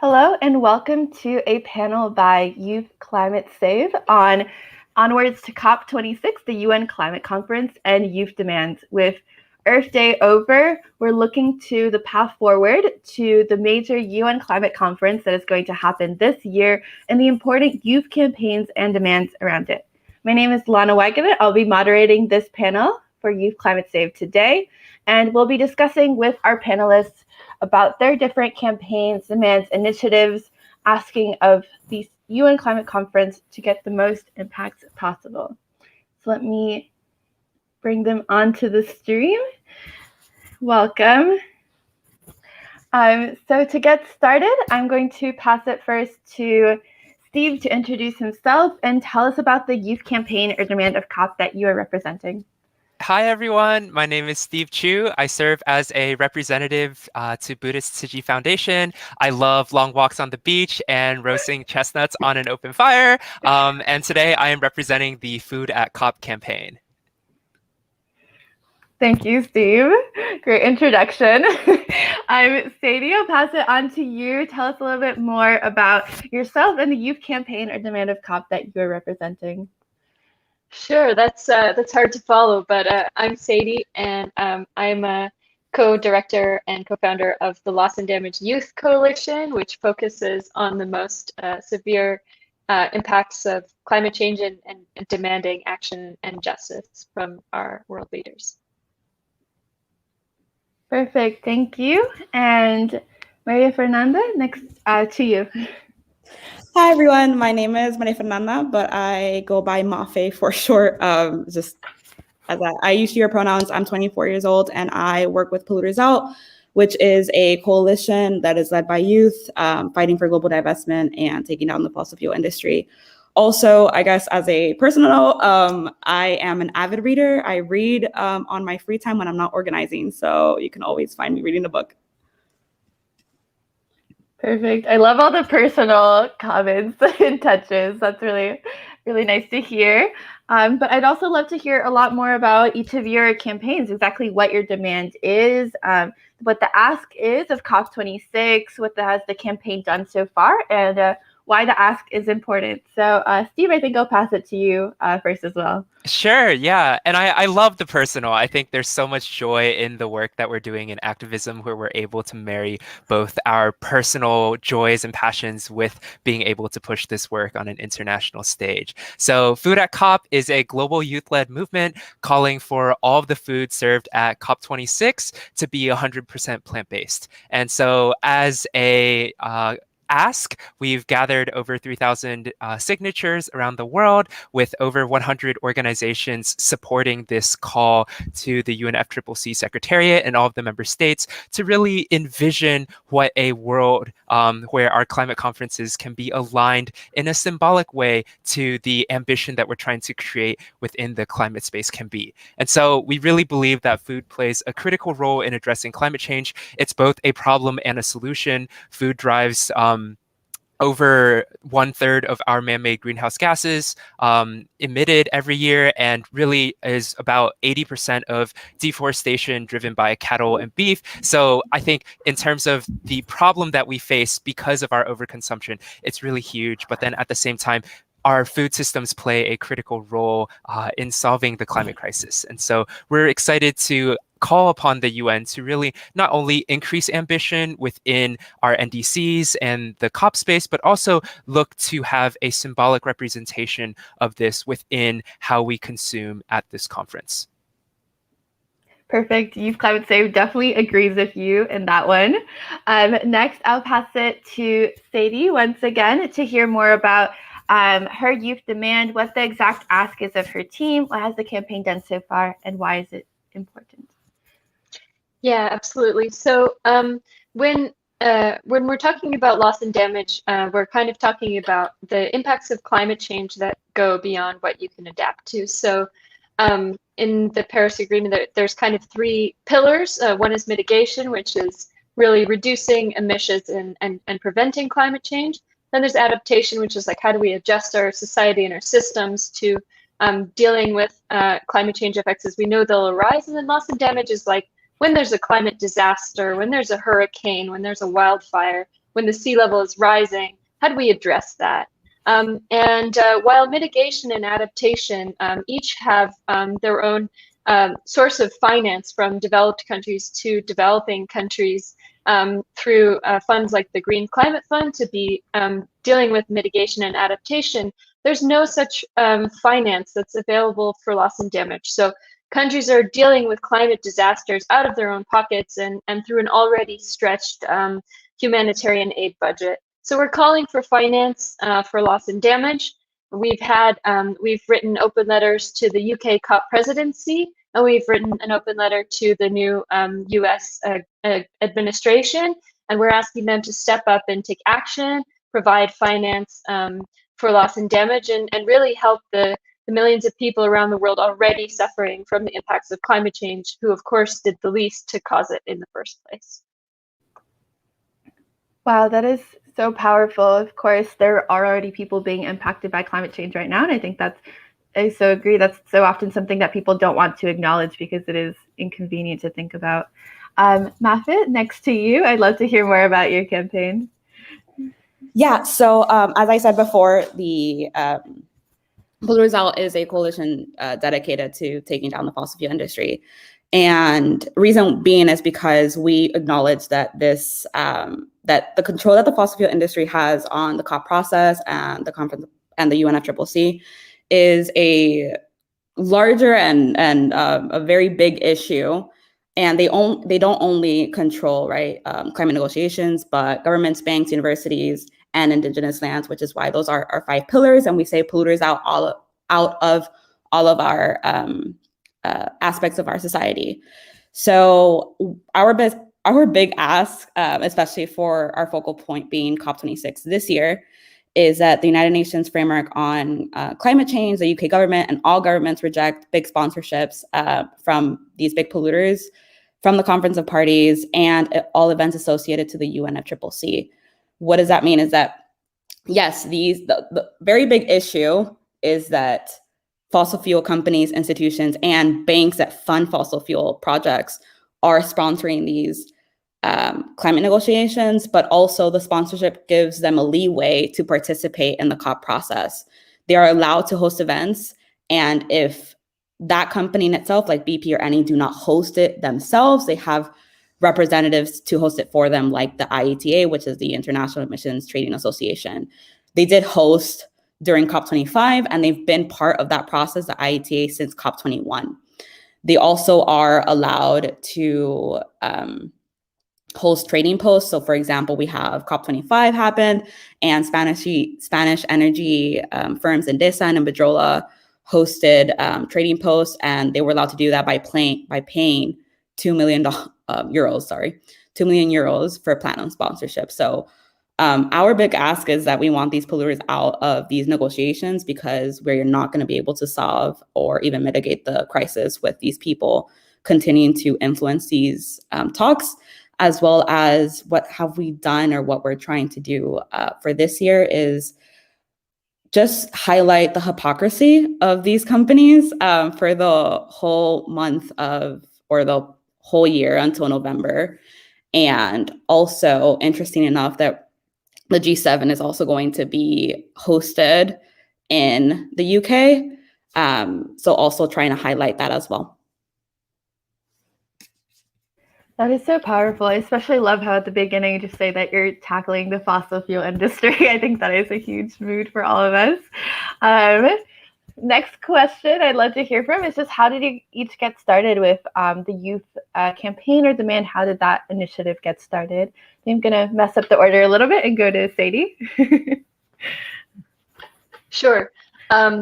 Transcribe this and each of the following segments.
Hello and welcome to a panel by Youth Climate Save on Onwards to COP26, the UN Climate Conference, and Youth Demands. With Earth Day over, we're looking to the path forward to the major UN Climate Conference that is going to happen this year and the important youth campaigns and demands around it. My name is Lana Wagner. I'll be moderating this panel for Youth Climate Save today, and we'll be discussing with our panelists about their different campaigns, demands, initiatives, asking of the UN Climate Conference to get the most impacts possible. So let me bring them onto the stream. Welcome. So to get started, I'm going to pass it first to Steve to introduce himself and tell us about the youth campaign or demand of COP that you are representing. Hi, everyone. My name is Steve Chu. I serve as a representative to Buddhist Tsuji Foundation. I love long walks on the beach and roasting chestnuts on an open fire. And today I am representing the Food at COP campaign. Thank you, Steve. Great introduction. I'm Sadie. I'll pass it on to you. Tell us a little bit more about yourself and the youth campaign or demand of COP that you're representing. Sure, that's hard to follow, but I'm Sadie, and I'm a co-director and co-founder of the Loss and Damage Youth Coalition, which focuses on the most severe impacts of climate change and demanding action and justice from our world leaders. Perfect, thank you. And Maria Fernanda, next to you. Hi, everyone. My name is Maria Fernanda, but I go by Mafe for short. I use she, her pronouns. I'm 24 years old, and I work with Polluters Out, which is a coalition that is led by youth fighting for global divestment and taking down the fossil fuel industry. Also, I guess as a personal note, I am an avid reader. I read on my free time when I'm not organizing, so you can always find me reading a book. Perfect. I love all the personal comments and touches. That's really, really nice to hear. But I'd also love to hear a lot more about each of your campaigns, exactly what your demand is, what the ask is of COP26, what has the campaign done so far, and why the ask is important. So Steve, I think I'll pass it to you first as well. Sure, yeah. And I love the personal. I think there's so much joy in the work that we're doing in activism where we're able to marry both our personal joys and passions with being able to push this work on an international stage. So Food at COP is a global youth-led movement calling for all of the food served at COP26 to be 100% plant-based. And so as a ask, we've gathered over 3,000 signatures around the world with over 100 organizations supporting this call to the UNFCCC Secretariat and all of the member states to really envision what a world where our climate conferences can be aligned in a symbolic way to the ambition that we're trying to create within the climate space can be. And so we really believe that food plays a critical role in addressing climate change. It's both a problem and a solution. Food drives over 1/3 of our man-made greenhouse gases emitted every year, and really is about 80% of deforestation driven by cattle and beef. So I think in terms of the problem that we face because of our overconsumption, it's really huge. But then at the same time, our food systems play a critical role in solving the climate crisis. And so we're excited to call upon the UN to really not only increase ambition within our NDCs and the COP space, but also look to have a symbolic representation of this within how we consume at this conference. Perfect. Youth Climate Save definitely agrees with you in that one. Next, I'll pass it to Sadie once again to hear more about her youth demand, what the exact ask is of her team, what has the campaign done so far, and why is it important? Yeah, absolutely. So when we're talking about loss and damage, we're kind of talking about the impacts of climate change that go beyond what you can adapt to. So in the Paris Agreement, there's kind of three pillars. One is mitigation, which is really reducing emissions and preventing climate change. Then there's adaptation, which is like how do we adjust our society and our systems to dealing with climate change effects as we know they'll arise. And then loss and damage is like when there's a climate disaster, when there's a hurricane, when there's a wildfire, when the sea level is rising, how do we address that? While mitigation and adaptation each have their own source of finance from developed countries to developing countries through funds like the Green Climate Fund to be dealing with mitigation and adaptation, there's no such finance that's available for loss and damage. So countries are dealing with climate disasters out of their own pockets and through an already stretched humanitarian aid budget. So we're calling for finance for loss and damage. We've written open letters to the UK COP presidency, and we've written an open letter to the new US administration, and we're asking them to step up and take action, provide finance for loss and damage, and really help the millions of people around the world already suffering from the impacts of climate change, who of course did the least to cause it in the first place. Wow, that is so powerful. Of course, there are already people being impacted by climate change right now, and I think I so agree. That's so often something that people don't want to acknowledge because it is inconvenient to think about. Mafit, next to you, I'd love to hear more about your campaign. Yeah, so as I said before, the Polluters Out is a coalition dedicated to taking down the fossil fuel industry. And reason being is because we acknowledge that this that the control that the fossil fuel industry has on the COP process and the conference and the UNFCCC is a larger and a very big issue. And they don't only control climate negotiations, but governments, banks, universities, and indigenous lands, which is why those are our 5 pillars. And we say polluters out of all of our aspects of our society. So our big ask, especially for our focal point being COP26 this year, is that the United Nations framework on climate change, the UK government and all governments reject big sponsorships from these big polluters, from the Conference of Parties, and all events associated to the UNFCCC. What does that mean is that, yes, the very big issue is that fossil fuel companies, institutions, and banks that fund fossil fuel projects are sponsoring these climate negotiations, but also the sponsorship gives them a leeway to participate in the COP process. They are allowed to host events, and if that company in itself, like BP or any, do not host it themselves, they have representatives to host it for them, like the IETA, which is the International Emissions Trading Association. They did host during COP25, and they've been part of that process, the IETA, since COP21. They also are allowed to host trading posts. So for example, we have COP25 happened, and Spanish energy firms Endesa and Iberdrola hosted trading posts, and they were allowed to do that by paying 2 million euros for platinum sponsorship. So our big ask is that we want these polluters out of these negotiations, because we're not going to be able to solve or even mitigate the crisis with these people continuing to influence these talks, as well as what have we done, or what we're trying to do for this year is just highlight the hypocrisy of these companies for the whole month or the whole year until November. And also, interesting enough, that the G7 is also going to be hosted in the UK. So also trying to highlight that as well. That is so powerful. I especially love how at the beginning you just say that you're tackling the fossil fuel industry. I think that is a huge mood for all of us. Next question I'd love to hear from is just, how did you each get started with the youth campaign or demand? How did that initiative get started? I'm going to mess up the order a little bit and go to Sadie. Sure.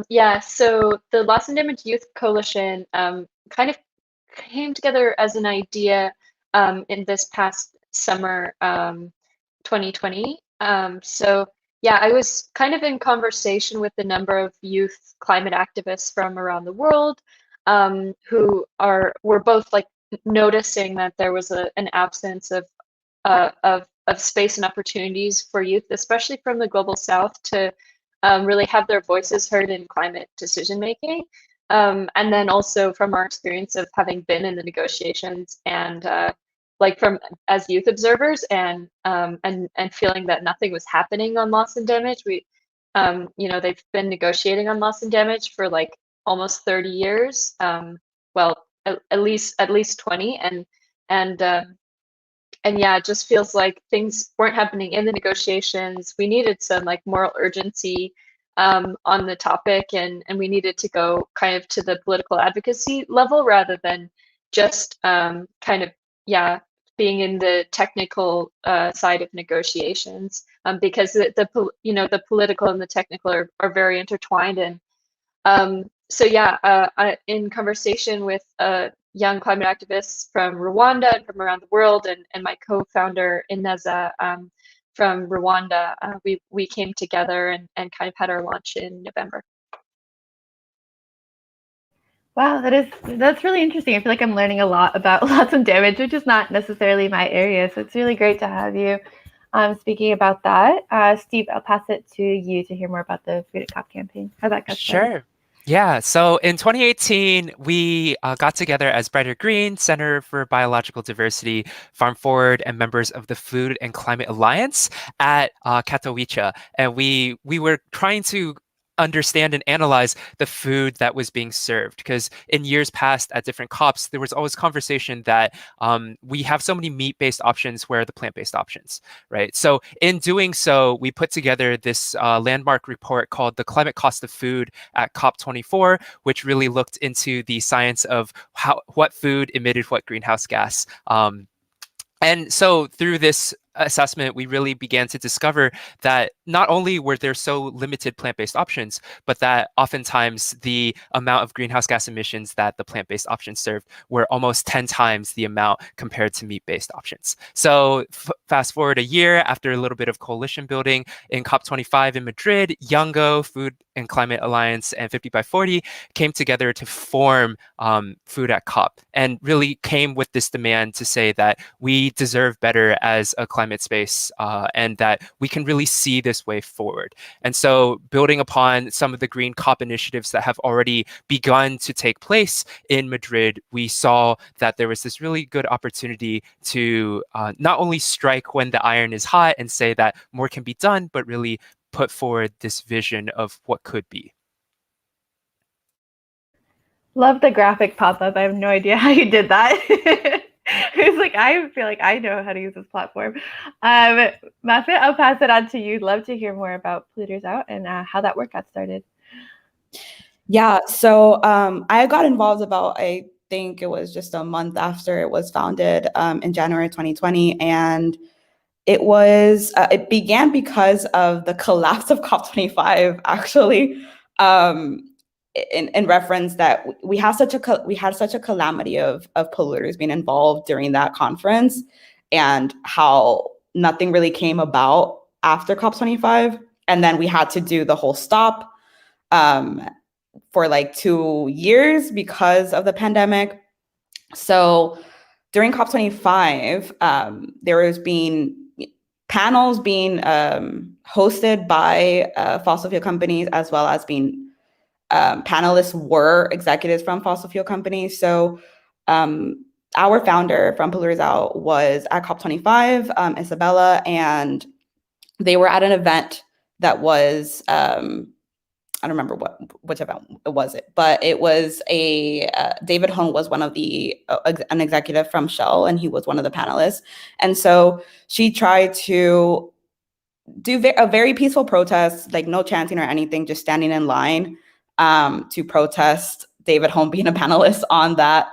Yeah, so the Loss and Damage Youth Coalition kind of came together as an idea in this past summer, 2020. So yeah, I was kind of in conversation with a number of youth climate activists from around the world who were both like noticing that there was an absence of space and opportunities for youth, especially from the global south, to really have their voices heard in climate decision making. And then also from our experience of having been in the negotiations and like from as youth observers, and feeling that nothing was happening on loss and damage. We, they've been negotiating on loss and damage for like almost 30 years. Well, at least 20, and yeah, it just feels like things weren't happening in the negotiations. We needed some like moral urgency on the topic, and we needed to go kind of to the political advocacy level rather than just kind of, yeah, being in the technical side of negotiations, because the political and the technical are very intertwined. And so yeah, in conversation with young climate activists from Rwanda and from around the world, and my co-founder Ineza from Rwanda, we came together and kind of had our launch in November. Wow, that's really interesting. I feel like I'm learning a lot about loss and damage, which is not necessarily my area. So it's really great to have you speaking about that. Steve, I'll pass it to you to hear more about the Food at COP campaign. How that got started. Sure. Yeah, so in 2018, we got together as Brighter Green, Center for Biological Diversity, Farm Forward, and members of the Food and Climate Alliance at Katowice. And we were trying to understand and analyze the food that was being served, because in years past at different COPs, there was always conversation that we have so many meat-based options, where are the plant-based options, right? So in doing so, we put together this landmark report called The Climate Cost of Food at COP24, which really looked into the science of what food emitted what greenhouse gas. And so through this assessment, we really began to discover that not only were there so limited plant-based options, but that oftentimes the amount of greenhouse gas emissions that the plant-based options served were almost 10 times the amount compared to meat-based options. So fast forward a year, after a little bit of coalition building in COP25 in Madrid, Youngo, Food and Climate Alliance, and 50 by 40 came together to form Food at COP, and really came with this demand to say that we deserve better as a climate space, and that we can really see this way forward. And so building upon some of the Green COP initiatives that have already begun to take place in Madrid, we saw that there was this really good opportunity to not only strike when the iron is hot and say that more can be done, but really put forward this vision of what could be. Love the graphic pop-up. I have no idea how you did that. It's like, I feel like I know how to use this platform. Mafet, I'll pass it on to you. Love to hear more about Polluters Out and how that work got started. Yeah, so I got involved about, I think it was just a month after it was founded in January 2020. And it began because of the collapse of COP25, actually. In reference that we had such a calamity of polluters being involved during that conference, and how nothing really came about after COP25, and then we had to do the whole stop for like 2 years because of the pandemic. So during COP25, there was been panels being hosted by fossil fuel companies, as well as being panelists were executives from fossil fuel companies. So our founder from Polluters Out was at COP25, Isabella, and they were at an event that was, I don't remember which event it was, but it was David Hone was one of an executive from Shell, and he was one of the panelists. And so she tried to do a very peaceful protest, like no chanting or anything, just standing in line to protest David Hone being a panelist on that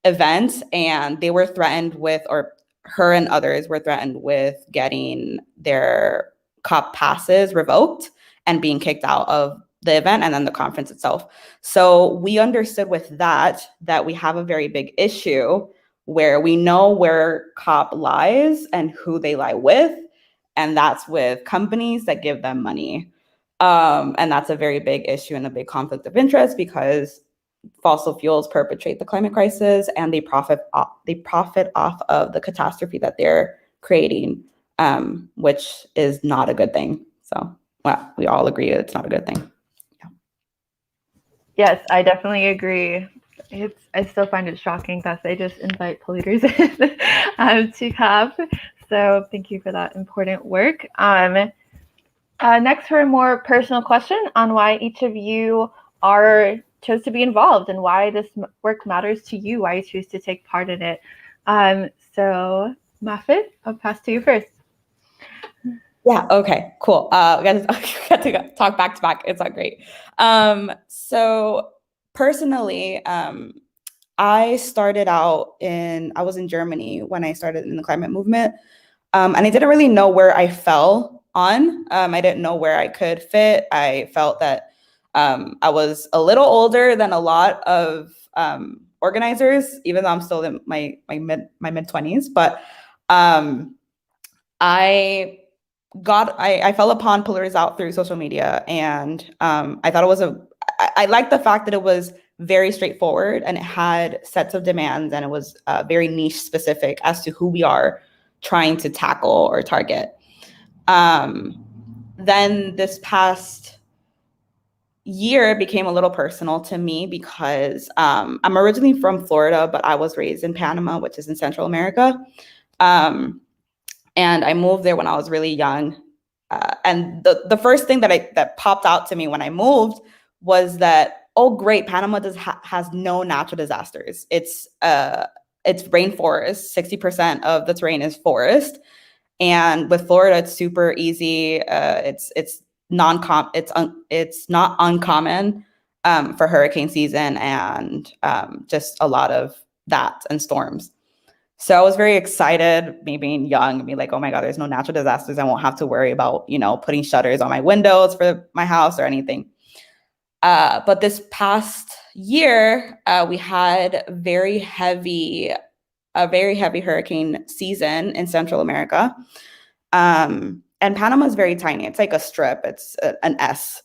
event. And they were threatened with, or her and others were threatened with, getting their COP passes revoked and being kicked out of the event and then the conference itself. So we understood with that we have a very big issue where we know where COP lies and who they lie with, and that's with companies that give them money. And that's a very big issue and a big conflict of interest, because fossil fuels perpetrate the climate crisis, and they profit off of the catastrophe that they're creating, which is not a good thing. So, well, we all agree it's not a good thing. Yes, I definitely agree. I still find it shocking that they just invite polluters in to COP. So thank you for that important work. Next, for a more personal question on why each of you chose to be involved and why this work matters to you, why you choose to take part in it. So Mafid, I'll pass to you first. Yeah, okay, cool. We got to talk back to back. It's not great. So personally, I started out I was in Germany when I started in the climate movement. And I didn't really know where I fell on. I didn't know where I could fit. I felt that I was a little older than a lot of organizers, even though I'm still in my mid 20s. But I fell upon Polluters Out through social media, and I thought it was I liked the fact that it was very straightforward and it had sets of demands, and it was very niche specific as to who we are trying to tackle or target. Then this past year it became a little personal to me because I'm originally from Florida, but I was raised in Panama, which is in Central America. And I moved there when I was really young. And the first thing that popped out to me when I moved was that, oh great, Panama has no natural disasters. It's rainforest. 60% of the terrain is forest. And with Florida, it's super easy. It's not uncommon for hurricane season and just a lot of that and storms. So I was very excited, me being young, and be like, oh my God, there's no natural disasters. I won't have to worry about, putting shutters on my windows for my house or anything. But this past year, we had a very heavy hurricane season in Central America. And Panama is very tiny. It's like a strip. It's an S.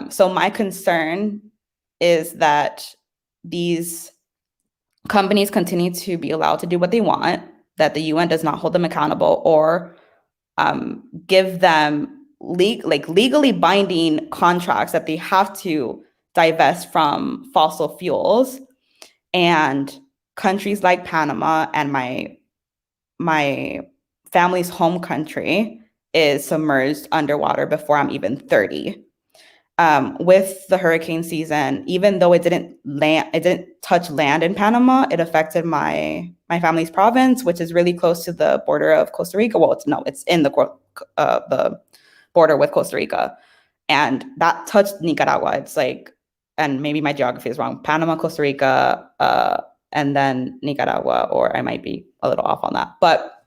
So my concern is that these companies continue to be allowed to do what they want, that the UN does not hold them accountable or give them legally binding contracts that they have to divest from fossil fuels. And countries like Panama and my family's home country is submerged underwater before I'm even 30. With the hurricane season, even though it didn't touch land in Panama, it affected my family's province, which is really close to the border of Costa Rica. Well, it's in the border with Costa Rica, and that touched Nicaragua. It's like, and maybe my geography is wrong, Panama, Costa Rica, and then Nicaragua, or I might be a little off on that. But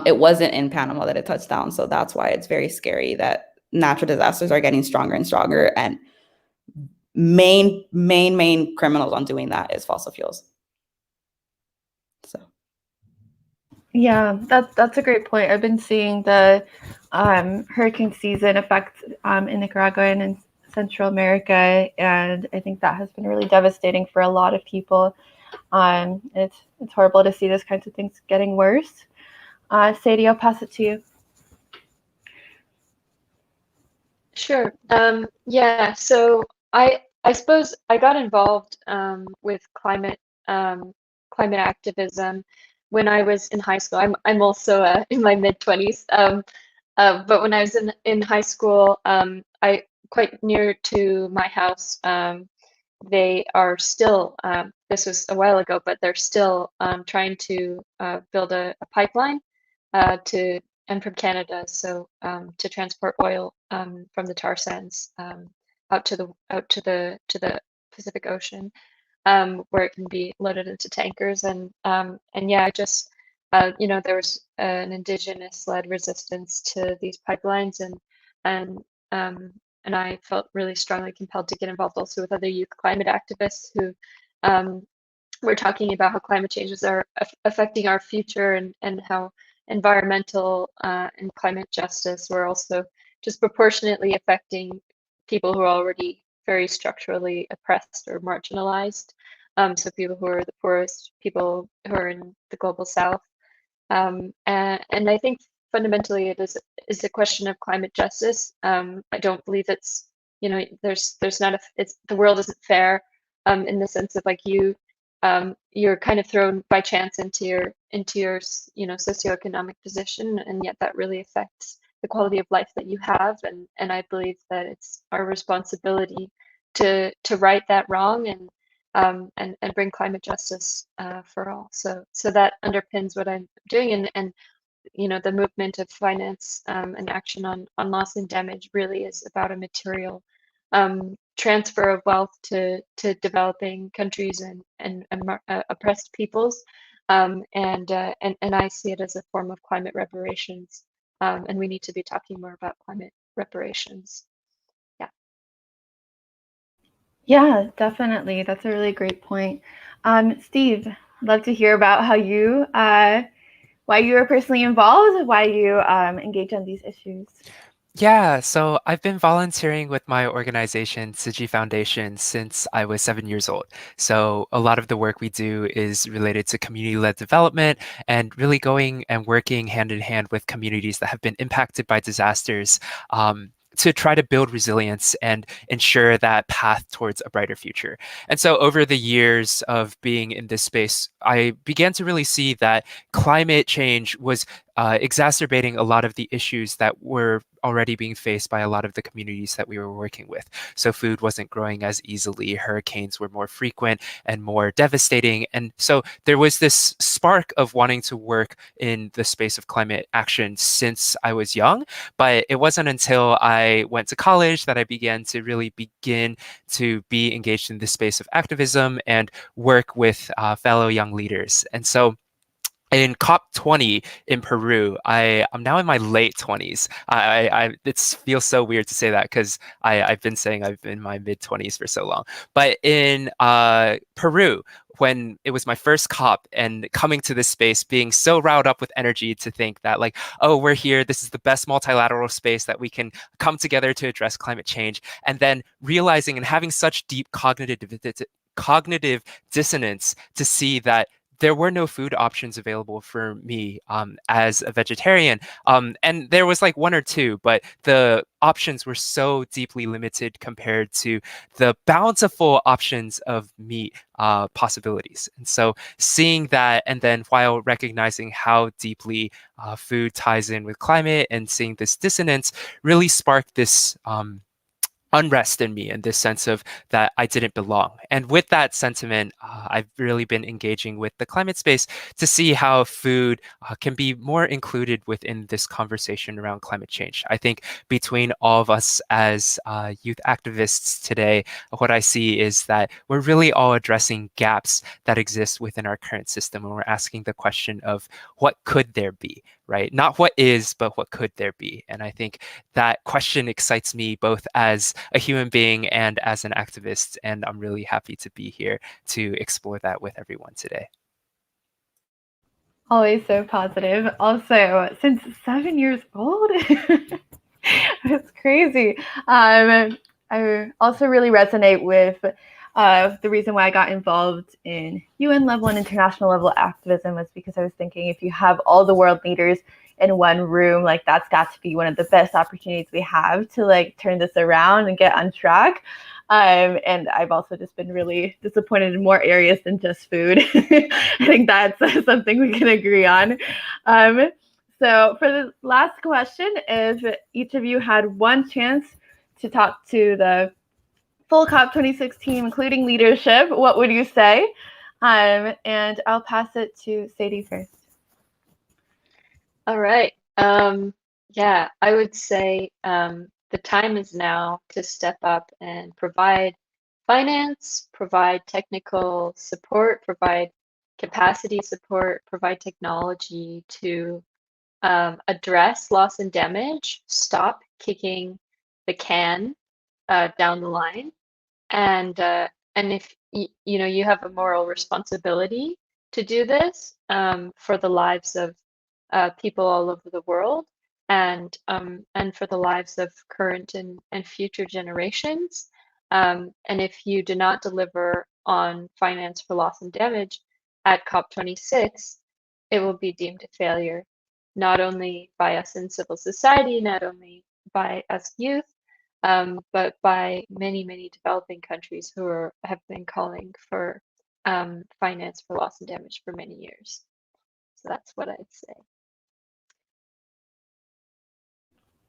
it wasn't in Panama that it touched down. So that's why it's very scary that natural disasters are getting stronger and stronger, and main criminals on doing that is fossil fuels. So yeah, that's a great point. I've been seeing the hurricane season effects in Nicaragua and in Central America, and I think that has been really devastating for a lot of people. It's horrible to see those kinds of things getting worse. Sadie, I'll pass it to you. Sure. Yeah. So I suppose I got involved with climate activism when I was in high school. I'm also in my mid-20s. But when I was in high school, I quite near to my house. They are still. This was a while ago, but they're still trying to build a pipeline and from Canada, so to transport oil from the tar sands out to the Pacific Ocean, where it can be loaded into tankers. And yeah, I just there was an indigenous-led resistance to these pipelines, and I felt really strongly compelled to get involved also with other youth climate activists who were talking about how climate changes are affecting our future, and how environmental and climate justice were also disproportionately affecting people who are already very structurally oppressed or marginalized. So people who are the poorest, people who are in the global south. And I think fundamentally it is a question of climate justice. I don't believe it's, there's not the world isn't fair. in the sense of like you're kind of thrown by chance into your socioeconomic position, and yet that really affects the quality of life that you have. And I believe that it's our responsibility to right that wrong and bring climate justice for all. So that underpins what I'm doing, and the movement of finance and action on loss and damage really is about a material transfer of wealth to developing countries and oppressed peoples, and I see it as a form of climate reparations, and we need to be talking more about climate reparations. Yeah. Yeah, definitely. That's a really great point. Steve, love to hear about how you, why you were personally involved, why you engage on these issues. Yeah, so I've been volunteering with my organization, Tsuji Foundation, since I was 7 years old. So a lot of the work we do is related to community-led development and really going and working hand in hand with communities that have been impacted by disasters, to try to build resilience and ensure that path towards a brighter future. And so over the years of being in this space, I began to really see that climate change was exacerbating a lot of the issues that were already being faced by a lot of the communities that we were working with. So food wasn't growing as easily, hurricanes were more frequent and more devastating. And so there was this spark of wanting to work in the space of climate action since I was young. But it wasn't until I went to college that I began to really begin to be engaged in this space of activism and work with fellow young leaders. And so in COP20 in Peru, I'm now in my late 20s. It feels so weird to say that because I've been saying I've been in my mid 20s for so long. But in Peru, when it was my first COP and coming to this space, being so riled up with energy to think that like, oh, we're here, this is the best multilateral space that we can come together to address climate change, and then realizing and having such deep cognitive dissonance to see that there were no food options available for me as a vegetarian. And there was like one or two, but the options were so deeply limited compared to the bountiful options of meat possibilities. And so seeing that, and then while recognizing how deeply food ties in with climate and seeing this dissonance really sparked this unrest in me, in this sense of that I didn't belong. And with that sentiment, I've really been engaging with the climate space to see how food can be more included within this conversation around climate change. I think between all of us as youth activists today, what I see is that we're really all addressing gaps that exist within our current system, and we're asking the question of what could there be, right? Not what is, but what could there be? And I think that question excites me both as a human being and as an activist. And I'm really happy to be here to explore that with everyone today. Always so positive. Also, since 7 years old, it's crazy. I also really resonate with the reason why I got involved in UN level and international level activism was because I was thinking if you have all the world leaders in one room, like that's got to be one of the best opportunities we have to like turn this around and get on track. And I've also just been really disappointed in more areas than just food. I think that's something we can agree on. So for the last question, if each of you had one chance to talk to the full COP26 team, including leadership, what would you say? And I'll pass it to Sadie first. All right. Yeah, I would say the time is now to step up and provide finance, provide technical support, provide capacity support, provide technology to address loss and damage, stop kicking the can down the line, and if you have a moral responsibility to do this for the lives of people all over the world, and for the lives of current and future generations. And if you do not deliver on finance for loss and damage at COP26, it will be deemed a failure, not only by us in civil society, not only by us youth, but by many, many developing countries who have been calling for finance for loss and damage for many years. So that's what I'd say.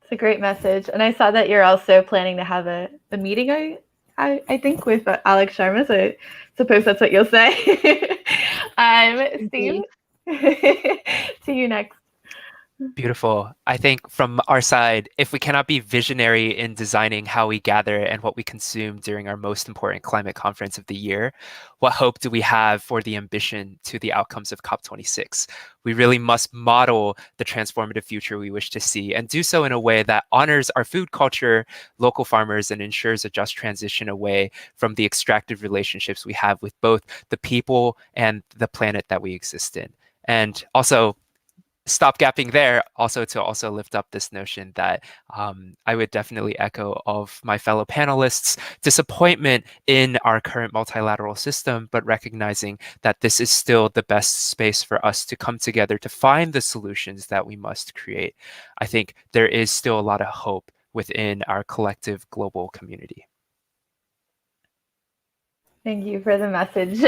It's a great message. And I saw that you're also planning to have a meeting, I think, with Alex Sharma. So I suppose that's what you'll say. Steve, to you next. Beautiful. I think from our side, if we cannot be visionary in designing how we gather and what we consume during our most important climate conference of the year, what hope do we have for the ambition to the outcomes of COP26? We really must model the transformative future we wish to see and do so in a way that honors our food culture, local farmers, and ensures a just transition away from the extractive relationships we have with both the people and the planet that we exist in. And also, stop gapping there, also to also lift up this notion that I would definitely echo of my fellow panelists' disappointment in our current multilateral system, but recognizing that this is still the best space for us to come together to find the solutions that we must create. I think there is still a lot of hope within our collective global community. Thank you for the message.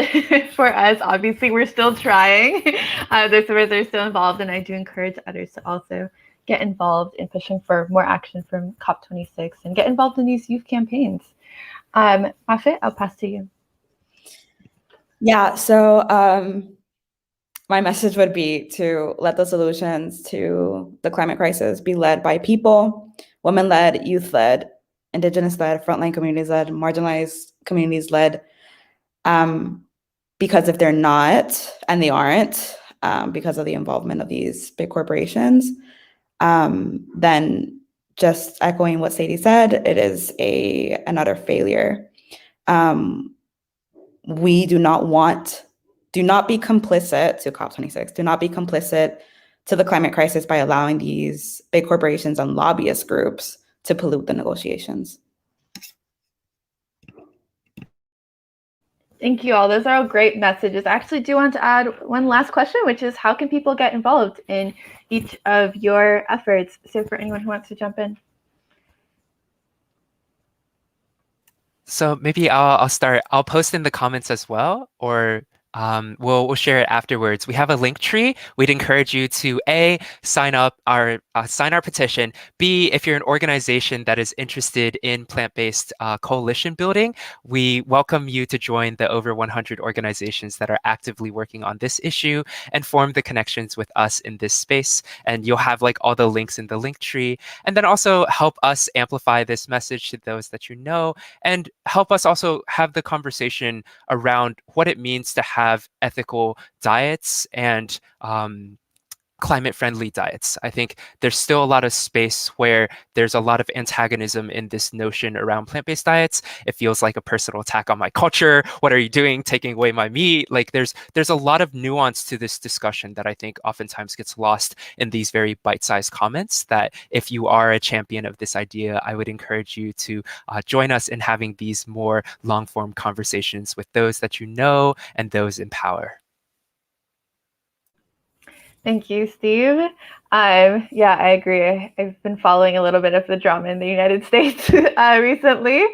For us, obviously, we're still trying. Those of us are still involved, and I do encourage others to also get involved in pushing for more action from COP26 and get involved in these youth campaigns. Mafe, I'll pass to you. Yeah, so my message would be to let the solutions to the climate crisis be led by people, women-led, youth-led, indigenous-led, frontline communities-led, marginalized communities-led. Because if they're not, and they aren't, because of the involvement of these big corporations, then just echoing what Sadie said, it is another failure. We do not be complicit to COP26, do not be complicit to the climate crisis by allowing these big corporations and lobbyist groups to pollute the negotiations. Thank you all. Those are all great messages. I actually do want to add one last question, which is how can people get involved in each of your efforts? So for anyone who wants to jump in. So maybe I'll start. I'll post in the comments as well, or we'll share it afterwards. We have a link tree. We'd encourage you to A, sign our petition. B, if you're an organization that is interested in plant-based coalition building, we welcome you to join the over 100 organizations that are actively working on this issue and form the connections with us in this space. And you'll have like all the links in the link tree. And then also help us amplify this message to those that you know, and help us also have the conversation around what it means to have ethical diets and climate-friendly diets. I think there's still a lot of space where there's a lot of antagonism in this notion around plant-based diets. It feels like a personal attack on my culture. What are you doing, taking away my meat? Like there's a lot of nuance to this discussion that I think oftentimes gets lost in these very bite-sized comments, that if you are a champion of this idea, I would encourage you to join us in having these more long-form conversations with those that you know and those in power. Thank you, Steve. Yeah, I agree. I've been following a little bit of the drama in the United States recently.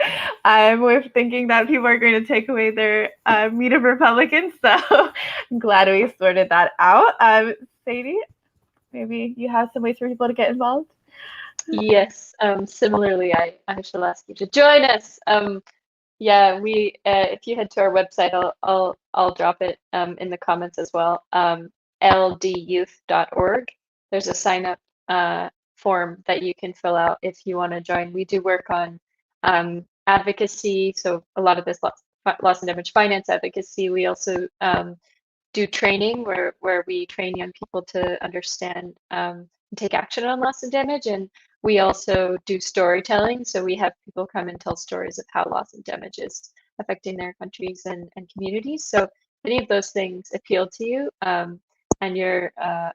With thinking that people are going to take away their meat of Republicans. So I'm glad we sorted that out. Sadie, maybe you have some ways for people to get involved? Yes, similarly, I shall ask you to join us. Yeah, if you head to our website, I'll drop it in the comments as well. LDYouth.org. There's a sign up form that you can fill out if you want to join. We do work on advocacy, so a lot of this loss and damage finance advocacy. We also do training where we train young people to understand and take action on loss and damage, and we also do storytelling. So we have people come and tell stories of how loss and damage is affecting their countries and communities. So if any of those things appeal to you, and you're a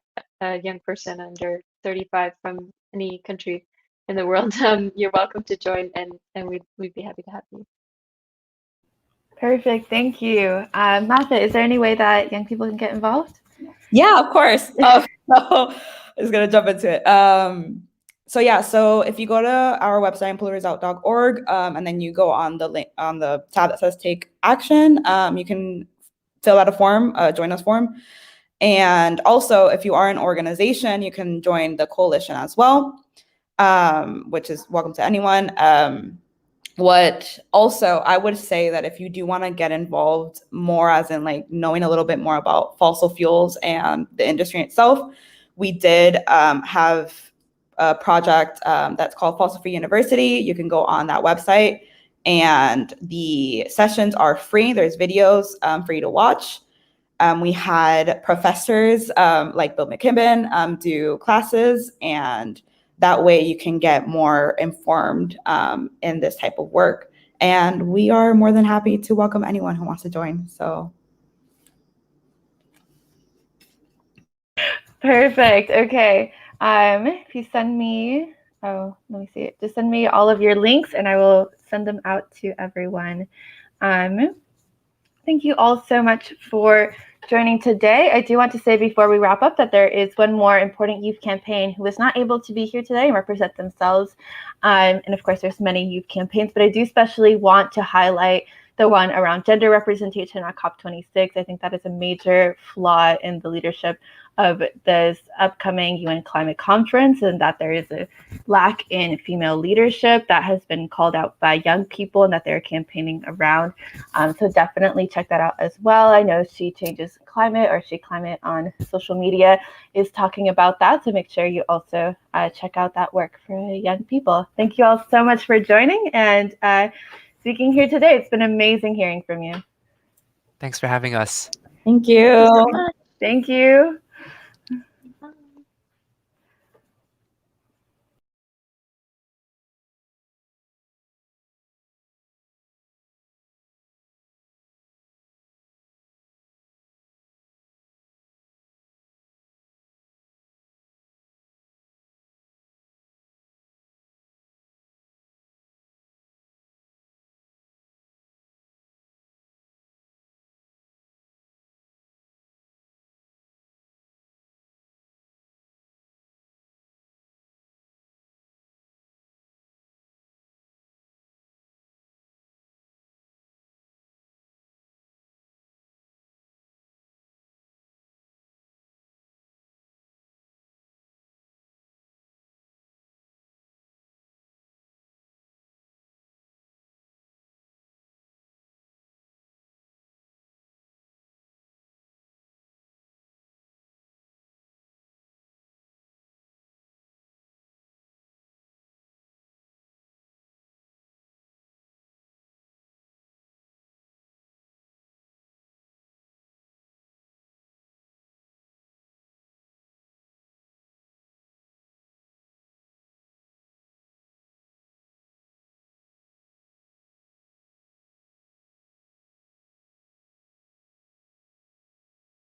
young person under 35 from any country in the world, you're welcome to join, and we'd be happy to have you. Perfect, thank you. Martha, is there any way that young people can get involved? Yeah, of course. So I'm just gonna jump into it. So yeah, so if you go to our website, pollutersout.org, and then you go on the link on the tab that says Take Action, you can fill out a form, join us form. And also, if you are an organization, you can join the coalition as well, which is welcome to anyone. What also, I would say that if you do want to get involved more, as in like knowing a little bit more about fossil fuels and the industry itself, we did have a project that's called Fossil Free University. You can go on that website, and the sessions are free. There's videos for you to watch. We had professors like Bill McKibben do classes, and that way you can get more informed in this type of work. And we are more than happy to welcome anyone who wants to join. So. Perfect. Okay. If you send me, let me see it. Just send me all of your links and I will send them out to everyone. Thank you all so much for joining today. I do want to say before we wrap up that there is one more important youth campaign who was not able to be here today and represent themselves. And of course, there's many youth campaigns, but I do especially want to highlight the one around gender representation at COP26. I think that is a major flaw in the leadership of this upcoming UN climate conference, and that there is a lack in female leadership that has been called out by young people and that they're campaigning around. So definitely check that out as well. I know She Changes Climate, or She Climate on social media, is talking about that. So make sure you also check out that work for young people. Thank you all so much for joining and speaking here today. It's been amazing hearing from you. Thanks for having us. Thank you. Thank you so much. Thank you.